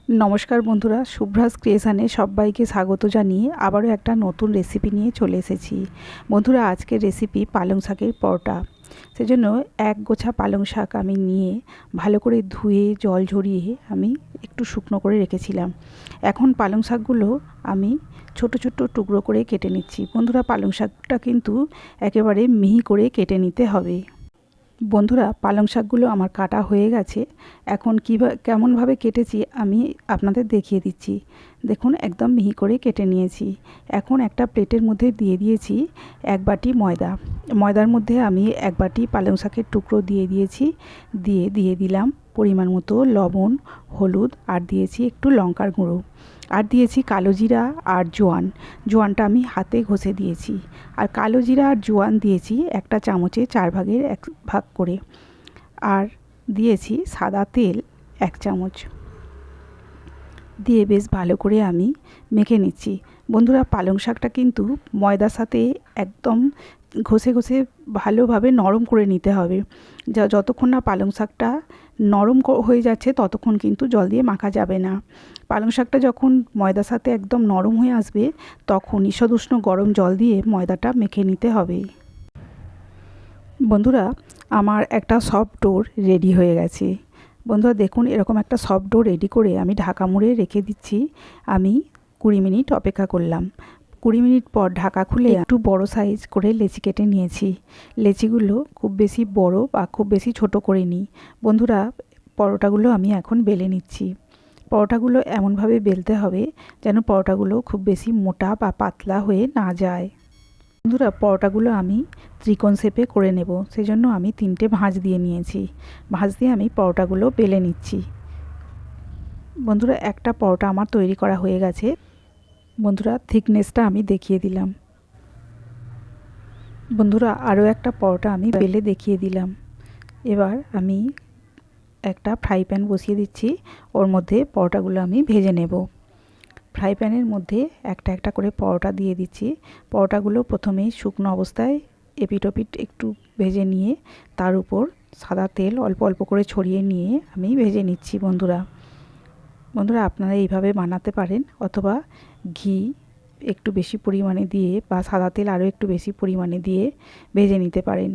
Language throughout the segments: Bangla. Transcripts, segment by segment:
নমস্কার বন্ধুরা, শুভ্রাস ক্রিয়েশনে সবাইকে স্বাগত জানিয়ে আবারও একটা নতুন রেসিপি নিয়ে চলে এসেছি। বন্ধুরা, আজকের রেসিপি পালং শাকের পরোটা। সেজন্য এক গোছা পালং শাক আমি নিয়ে ভালো করে ধুয়ে জল ঝরিয়ে আমি একটু শুকনো করে রেখেছিলাম। এখন পালং শাকগুলো আমি ছোট ছোট টুকরো করে কেটে নিচ্ছি। বন্ধুরা, পালং শাকটা কিন্তু একেবারে মিহি করে কেটে নিতে হবে। বন্ধুরা, পালং শাকগুলো আমার কাটা হয়ে গেছে। এখন কেমনভাবে কেটেছি আমি আপনাদের দেখিয়ে দিচ্ছি। দেখুন, একদম মিহি করে কেটে নিয়েছি। এখন একটা প্লেটের মধ্যে দিয়ে দিয়েছি এক বাটি ময়দা। ময়দার মধ্যে আমি এক বাটি পালং শাকের টুকরো দিয়ে দিয়েছি। দিয়ে দিলাম পরিমাণ মতো লবণ, হলুদ, আর দিয়েছি একটু লঙ্কার গুঁড়ো, আর দিয়েছি কালো জিরা আর জোয়ান। জোয়ানটা আমি হাতে ঘষে দিয়েছি। আর কালো জিরা আর জোয়ান দিয়েছি একটা চামচে 4 ভাগের 1 ভাগ করে। আর দিয়েছি সাদা তেল 1 চামচ। দিয়ে বেশ ভালো করে আমি মেখে নিচ্ছি। বন্ধুরা, পালং শাকটা কিন্তু ময়দার সাথে একদম ঘষে ঘষে ভালোভাবে নরম করে নিতে হবে। যতক্ষণ না পালং শাকটা নরম হয়ে যাচ্ছে ততক্ষণ কিন্তু জল দিয়ে মাখা যাবে না। পালং শাকটা যখন ময়দার সাথে একদম নরম হয়ে আসবে তখন ঈষদুষ্ণ গরম জল দিয়ে ময়দাটা মেখে নিতে হবে। বন্ধুরা, আমার একটা সফট ডো রেডি হয়ে গেছে। বন্ধুরা দেখুন, এরকম একটা সফট ডো রেডি করে আমি ঢাকা মুড়ে রেখে দিচ্ছি। আমি 20 মিনিট অপেক্ষা করলাম। 20 মিনিট পর ঢাকা খুলে একটু বড় সাইজ করে লেচি কেটে নিয়েছি। লেচিগুলো খুব বেশি বড় বা খুব বেশি ছোট করে নিই। বন্ধুরা, পরোটাগুলো আমি এখন বেলে নিচ্ছি। পরোটাগুলো এমনভাবে বেলতে হবে যেন পরোটাগুলো খুব বেশি মোটা বা পাতলা হয়ে না যায়। বন্ধুরা, পরোটাগুলো আমি ত্রিকোণ শেপে করে নেব। সেজন্য আমি 3টে ভাঁজ দিয়ে নিয়েছি। ভাঁজ দিয়ে আমি পরোটাগুলো বেলে নিচ্ছি। বন্ধুরা, একটা পরোটা আমার তৈরি করা হয়ে গেছে। বন্ধুরা, থিকনেসটা আমি দেখিয়ে দিলাম। বন্ধুরা, আরও একটা পরোটা আমি বেলে দেখিয়ে দিলাম। এবার আমি একটা ফ্রাই প্যান বসিয়ে দিচ্ছি। ওর মধ্যে পরোটাগুলো আমি ভেজে নেব। ফ্রাই প্যানের মধ্যে একটা একটা করে পরোটা দিয়ে দিচ্ছি। পরোটাগুলো প্রথমেই শুকনো অবস্থায় এপিট ওপিট একটু ভেজে নিয়ে তার উপর সাদা তেল অল্প অল্প করে ছড়িয়ে নিয়ে আমি ভেজে নিচ্ছি। বন্ধুরা, আপনারা এইভাবে বানাতে পারেন, অথবা ঘি একটু বেশি পরিমাণে দিয়ে বা সাদা তেল আরও একটু বেশি পরিমাণে দিয়ে ভেজে নিতে পারেন।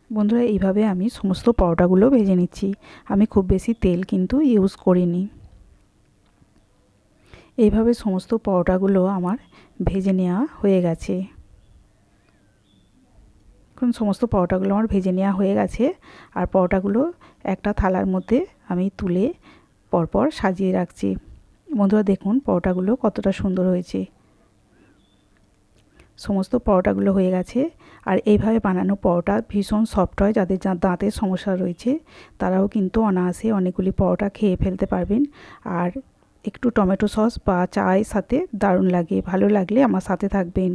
বন্ধুরা, এইভাবে আমি সমস্ত পরোটাগুলো ভেজে নিচ্ছি। আমি খুব বেশি তেল কিন্তু ইউজ করিনি। এইভাবে সমস্ত পরোটাগুলো আমার ভেজে নেওয়া হয়ে গেছে। এখন সমস্ত পরোটাগুলো আমার ভেজে নেওয়া হয়ে গেছে। আর পরোটাগুলো একটা থালার মধ্যে আমি তুলে পরপর সাজিয়ে রাখছি। বন্ধুরা দেখুন, পরোটাগুলো কতটা সুন্দর হয়েছে। সমস্ত পরোটাগুলো হয়ে গেছে। আর এইভাবে বানানো পরোটা ভীষণ সফট হয়। যাদের দাঁতের সমস্যা রয়েছে তারাও কিন্তু অনায়াসে অনেকগুলি পরোটা খেয়ে ফেলতে পারবেন। আর একটু টমেটো সস বা চায়ের সাথে দারুণ লাগে। ভালো লাগলে আমার সাথে থাকবেন।